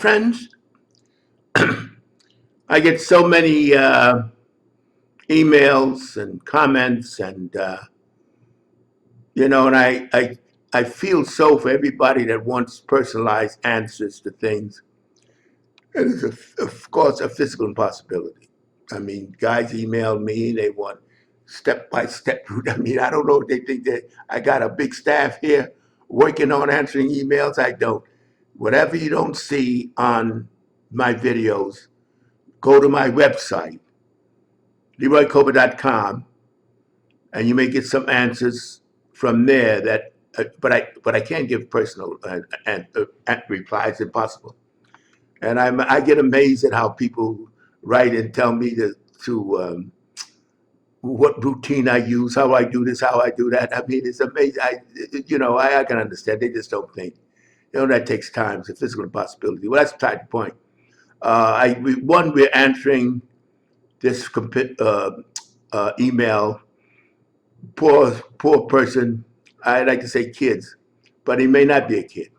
friends, I get so many emails and comments, and and I feel so for everybody that wants personalized answers to things. It is, of course, a physical impossibility. I mean, guys email me, they want step by step. I mean, I don't know if they think that I got a big staff here working on answering emails. I don't. Whatever you don't see on my videos, go to my website, leroycoba.com, and you may get some answers from there. But I can't give personal replies. Impossible. And I get amazed at how people write and tell me to what routine I use, how I do this, how I do that. I mean, it's amazing. I can understand. They just don't think. That takes time. It's a physical impossibility. Well, that's beside the point. We're answering this email. Poor person. I like to say kids, but he may not be a kid.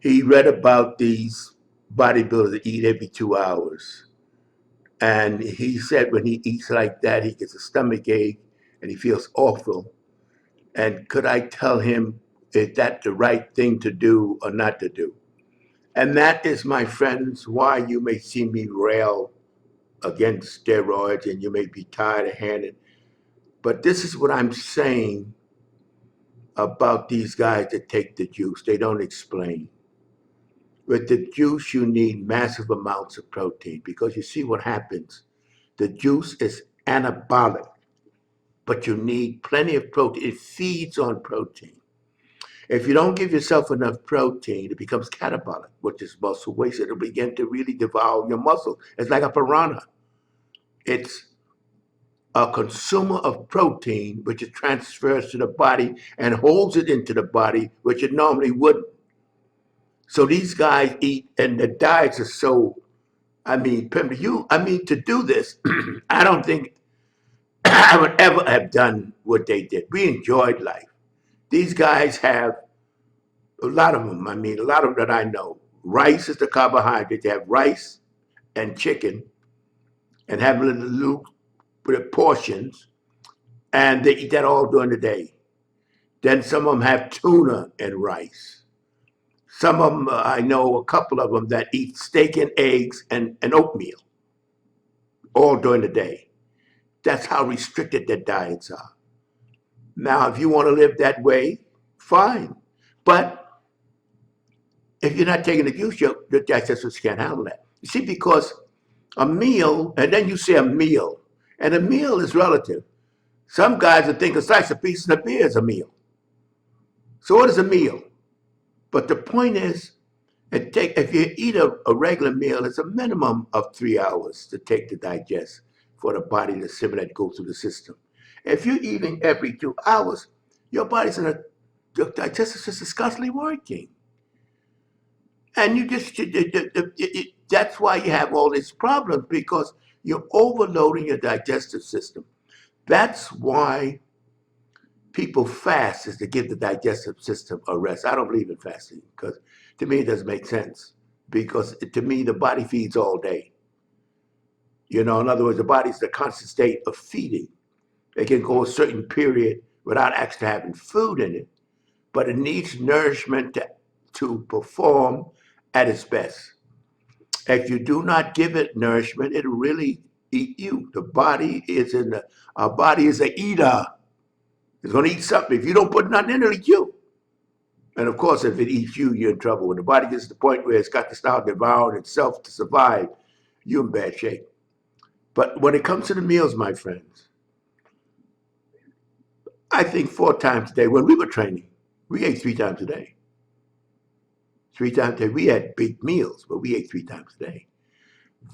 He read about these bodybuilders that eat every 2 hours. And he said when he eats like that, he gets a stomach ache and he feels awful. And could I tell him if that's the right thing to do or not to do? And that is, my friends, why you may see me rail against steroids and you may be tired of hearing it. But this is what I'm saying about these guys that take the juice. They don't explain. With the juice, you need massive amounts of protein because you see what happens. The juice is anabolic, but you need plenty of protein. It feeds on protein. If you don't give yourself enough protein, it becomes catabolic, which is muscle waste. It'll begin to really devour your muscle. It's like a piranha. It's a consumer of protein, which it transfers to the body and holds it into the body, which it normally wouldn't. So these guys eat, and the diets are so, to do this, I don't think I would ever have done what they did. We enjoyed life. These guys have, a lot of them, a lot of them that I know, rice is the carbohydrate. They have rice and chicken and have little portions, and they eat that all during the day. Then some of them have tuna and rice. Some of them, I know a couple of them that eat steak and eggs and oatmeal all during the day. That's how restricted their diets are. Now, if you want to live that way, fine. But if you're not taking the juice, your digestive system can't handle that. You see, because a meal, and then you say a meal, and a meal is relative. Some guys would think a slice of pizza and a beer is a meal. So what is a meal? But the point is, if you eat a regular meal, it's a minimum of 3 hours to take to digest for the body to assimilate, go through the system. If you're eating every 2 hours, your digestive system is constantly working. And that's why you have all these problems, because you're overloading your digestive system. That's why people fast, is to give the digestive system a rest. I don't believe in fasting because to me it doesn't make sense, because to me the body feeds all day. In other words, the body's the constant state of feeding. It can go a certain period without actually having food in it, but it needs nourishment to perform at its best. If you do not give it nourishment, it'll really eat you. Our body is an eater. It's going to eat something. If you don't put nothing in, it'll eat you. And of course, if it eats you, you're in trouble. When the body gets to the point where it's got to start devouring itself to survive, you're in bad shape. But when it comes to the meals, my friends, I think 4 times a day. When we were training, we ate 3 times a day. 3 times a day. We had big meals, but we ate 3 times a day.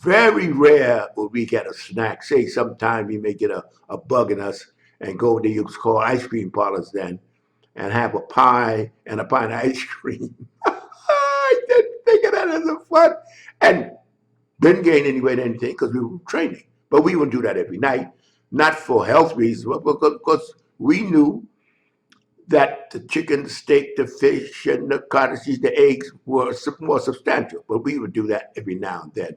Very rare will we get a snack. Say sometime we may get a bug in us and go to what's called ice cream parlors then and have a pie and a pint of ice cream. I didn't think of that as a fun. And didn't gain any weight or anything because we were training. But we wouldn't do that every night, not for health reasons, but because we knew that the chicken, the steak, the fish, and the cottage cheese, the eggs were more substantial. But we would do that every now and then.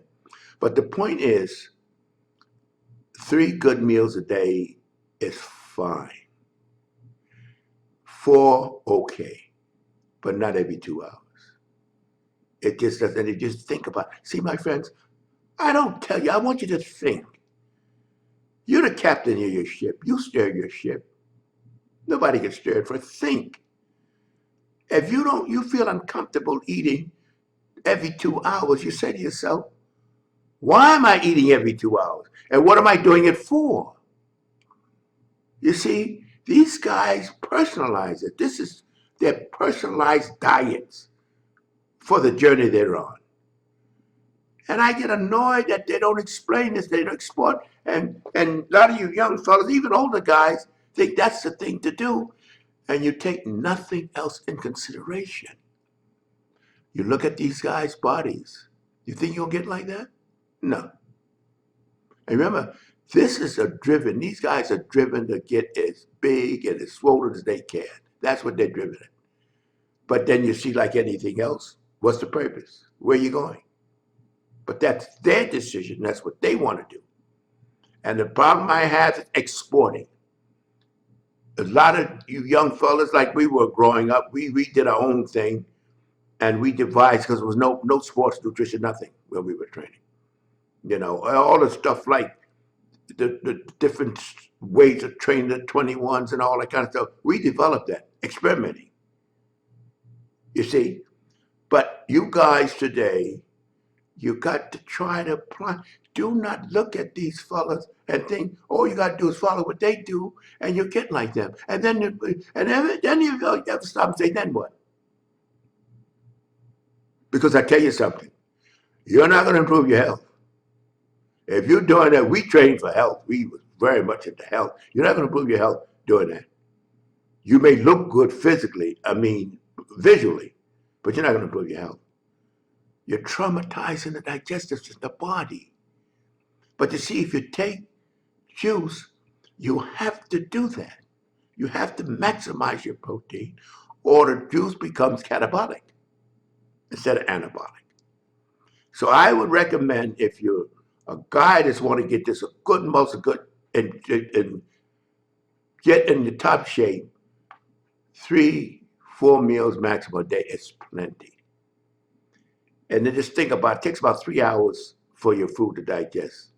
But the point is, 3 good meals a day is fine. 4, okay, but not every 2 hours. It just doesn't. It just think about it. See, my friends, I don't tell you. I want you to think. You're the captain of your ship. You steer your ship. Nobody can steer it. For think. If you feel uncomfortable eating every 2 hours, you say to yourself, why am I eating every 2 hours? And what am I doing it for? You see, these guys personalize it. This is their personalized diets for the journey they're on. And I get annoyed that they don't explain this, they don't explain. And a lot of you young fellas, even older guys, think that's the thing to do. And you take nothing else in consideration. You look at these guys' bodies. You think you'll get like that? No. And remember, these guys are driven to get as big and as swollen as they can. That's what they're driven at. But then you see, like anything else, what's the purpose? Where are you going? But that's their decision. That's what they want to do. And the problem I have is exporting. A lot of you young fellas, like we were growing up, we did our own thing, and we devised, because there was no sports nutrition, nothing when we were training. You know, all the stuff like the different ways of training the 21s and all that kind of stuff. We developed that, experimenting. You see? But you guys today, you got to try to apply. Do not look at these fellas and think all you got to do is follow what they do, and you'll get like them. And then you have to stop and say, then what? Because I tell you something, you're not going to improve your health. If you're doing that, we train for health. We were very much into health. You're not going to improve your health doing that. You may look good physically, visually, but you're not going to improve your health. You're traumatizing the digestive system, the body. But you see, if you take juice, you have to do that. You have to maximize your protein, or the juice becomes catabolic instead of anabolic. So I would recommend, if you're a guy that's want to get this a good muscle, good, and get in the top shape, 3, 4 meals maximum a day is plenty. And then just think about it, takes about 3 hours for your food to digest.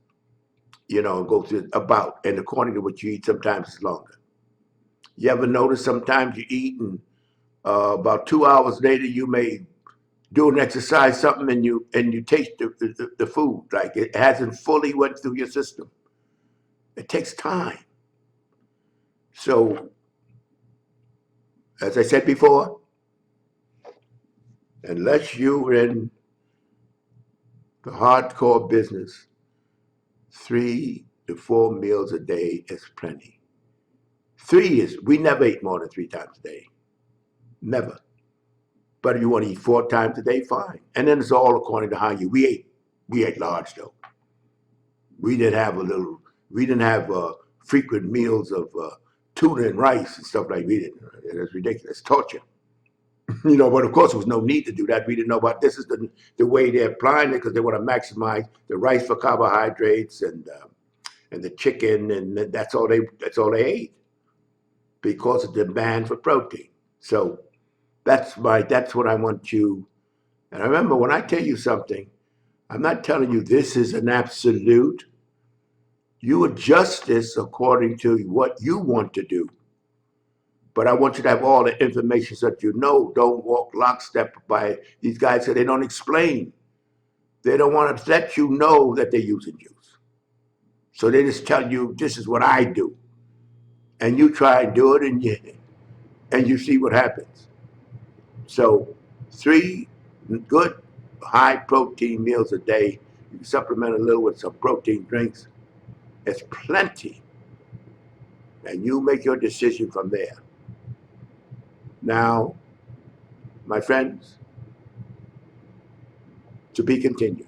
You know, go through and according to what you eat, sometimes it's longer. You ever notice sometimes you eat and about 2 hours later you may do an exercise, something, and you taste the food like it hasn't fully went through your system. It takes time. So, as I said before, unless you're in the hardcore business, 3 to 4 meals a day is plenty. We never eat more than 3 times a day. Never. But if you want to eat 4 times a day, fine. And then it's all according to how we ate large though. We didn't have frequent meals of tuna and rice and stuff like we did. It's ridiculous, torture. You know, but of course there was no need to do that. We didn't know about this is the way they're applying it, because they want to maximize the rice for carbohydrates and the chicken, and that's all they ate because of the demand for protein. So that's what I want you. And remember, when I tell you something, I'm not telling you this is an absolute. You adjust this according to what you want to do. But I want you to have all the information so that you know. Don't walk lockstep by these guys, so they don't explain. They don't want to let you know that they're using juice. So they just tell you, this is what I do. And you try and do it, and you see what happens. So 3 good high protein meals a day. You supplement a little with some protein drinks. It's plenty. And you make your decision from there. Now, my friends, to be continued.